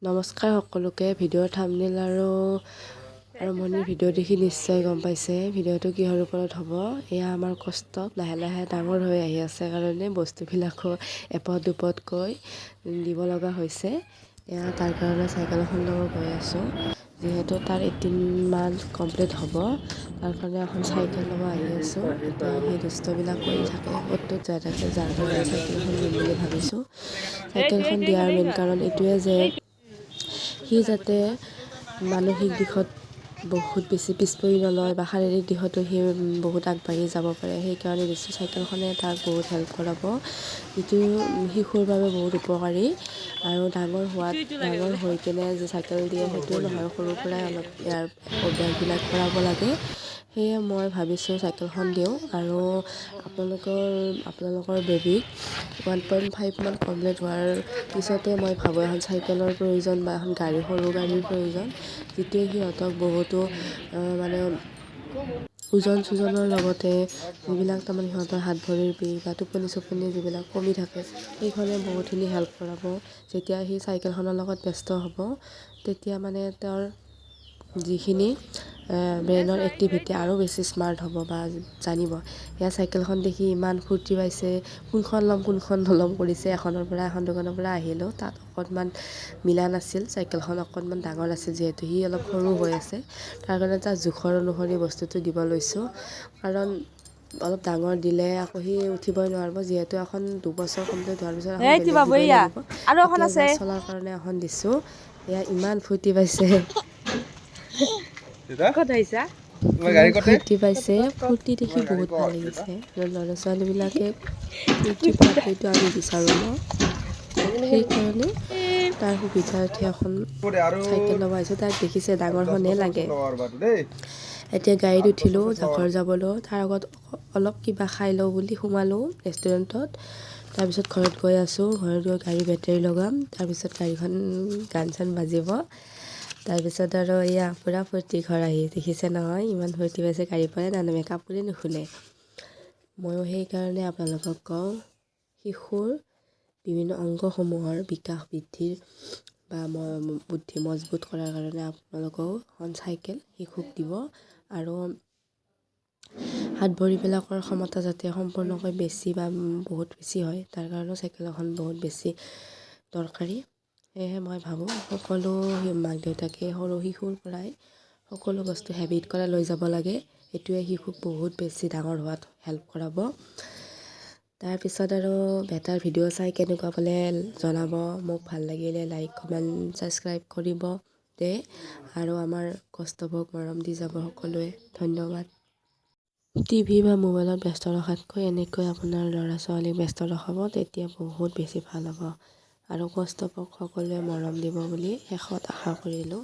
নমস্কাৰ সকলোকে। ভিডিঅ'ৰ থাম্বনেইল আৰু আৰম্ভণিৰ ভিডিঅ' দেখি নিশ্চয় গম পাইছে ভিডিঅ'টো কিহৰ ওপৰত হ'ব। এয়া আমাৰ কষ্ট লাহে লাহে ডাঙৰ হৈ আহি আছে কাৰণে বস্তুবিলাকো এপদ দুপদকৈ দিব লগা হৈছে। এয়া তাৰ কাৰণে চাইকেল এখন ল'ব গৈ আছোঁ, যিহেতু তাৰ 18 মান্থ কমপ্লিট হ'ব। তাৰ কাৰণে এখন চাইকেল ল'ব আহি আছোঁ। এতিয়া সেই দুষ্টবিলাক কৰি থাকে, ক'ত যাই থাকে, যাৰ কাৰণে চাইকেলখন দিম বুলি ভাবিছোঁ। চাইকেলখন দিয়াৰ মেইন কাৰণ এইটোৱে যে সি যাতে মানসিক দিশত বহুত বেছি পিছ পৰি নলয় বা শাৰীৰিক দিশতো সি বহুত আগবাঢ়ি যাব পাৰে। সেইকাৰণে নিশ্চয় চাইকেলখনে তাক বহুত হেল্প কৰাব, যিটো শিশুৰ বাবে বহুত উপকাৰী। আৰু ডাঙৰ হৈ কেনে যে চাইকেল দিয়ে সেইটোও নহয়, সৰুৰ পৰাই অলপ ইয়াৰ অভ্যাসবিলাক কৰাব লাগে। সেয়ে মই ভাবিছোঁ চাইকেলখন দিওঁ। আৰু আপোনালোকৰ বেবীক 1.5 মান কমপ্লিট হোৱাৰ পিছতে মই ভাবোঁ এখন চাইকেলৰ প্ৰয়োজন বা এখন সৰু গাড়ীৰ প্ৰয়োজন, যিটোৱে সিহঁতক বহুতো মানে ওজন চোজনৰ লগতে যিবিলাক তাৰমানে সিহঁতৰ হাত ভৰিৰ বিষ বা টোপনি যিবিলাক কমি থাকে সেইখনে বহুতখিনি হেল্প কৰাব। যেতিয়া সি চাইকেলখনৰ লগত ব্যস্ত হ'ব তেতিয়া মানে তেওঁৰ যিখিনি ব্ৰেইনৰ এক্টিভিটি আৰু বেছি স্মাৰ্ট হ'ব বা জানিব। সেয়া চাইকেলখন দেখি ইমান ফূৰ্তি পাইছে, কোনখন নল'ম কৰিছে। এখনৰ পৰা এখন দোকানৰ পৰা আহিলোঁ, তাত অকণমান মিলা নাছিল, চাইকেলখন অকণমান ডাঙৰ আছিল, যিহেতু সি অলপ সৰু হৈ আছে। তাৰ কাৰণে তাৰ জোখৰ অনুসৰি বস্তুটো দিব লৈছোঁ, কাৰণ অলপ ডাঙৰ দিলে আকৌ সি উঠিবই নোৱাৰিব। যিহেতু এখন 2 বছৰ কমপ্লিট হোৱাৰ পিছত এখন বেলেগ দিবই লাগিব। এতিয়া জাষ্ট চলাৰ কাৰণে এখন দিছোঁ। এয়া ইমান ফূৰ্তি পাইছে, ফূৰ্তি পাইছে। ফূৰ্তি দেখি বহুত ভাল লাগিছে। আৰু ল'ৰা ছোৱালীবিলাকে ফূৰ্তি পোৱাটোৱেতো আমি বিচাৰোঁ ন। সেইকাৰণে তাৰ সুবিধাৰ্থে এখন চাইকেল ল'ব আহিছোঁ। তাক দেখিছে ডাঙৰখনেই লাগে। এতিয়া গাড়ীত উঠিলোঁ জাখৰ যাবলৈ। তাৰ আগত অলপ কিবা খাই লওঁ বুলি সোমালোঁ ৰেষ্টুৰেণ্টত। তাৰপিছত ঘৰত গৈ আছোঁ, ঘৰত গৈ গাড়ী বেটেৰী লগাম, তাৰপিছত গাড়ীখন গান চান বাজিব। তাৰপিছত আৰু এয়া পূৰা ফূৰ্তি ঘৰ আহি দেখিছে নহয়, ইমান ফূৰ্তি পাইছে, গাড়ীৰ পৰাই নানামে, কাপোৰেই নুখুলে। ময়ো সেইকাৰণে আপোনালোকক কওঁ, শিশুৰ বিভিন্ন অংগসমূহৰ বিকাশ বৃদ্ধিৰ বা বুদ্ধি মজবুত কৰাৰ কাৰণে আপোনালোকেও এখন চাইকেল শিশুক দিব। আৰু হাত ভৰিবিলাকৰ ক্ষমতা যাতে সম্পূৰ্ণকৈ বেছি বা বহুত বেছি হয়, তাৰ কাৰণেও চাইকেল এখন বহুত বেছি দৰকাৰী। সেয়েহে মই ভাবোঁ সকলো মাক দেউতাকে সৰু শিশুৰ পৰাই সকলো বস্তু হেবিট কৰা লৈ যাব লাগে। এইটোৱে শিশুক বহুত বেছি ডাঙৰ হোৱাত হেল্প কৰাব। তাৰপিছত আৰু বেটাৰ ভিডিঅ' চাই কেনেকুৱা পালে জনাব। মোক ভাল লাগিলে লাইক কমেণ্ট ছাবস্ক্ৰাইব কৰিব আৰু আমাৰ কষ্টবোৰক মৰম দি যাব সকলোৱে। ধন্যবাদ। টিভি বা মোবাইলত ব্যস্ত ৰখাতকৈ এনেকৈ আপোনাৰ ল'ৰা ছোৱালীক ব্যস্ত ৰখাব, তেতিয়া বহুত বেছি ভাল হ'ব। আৰু কষ্টবোৰক সকলোৱে মৰম দিব বুলি শেষত আশা কৰিলোঁ।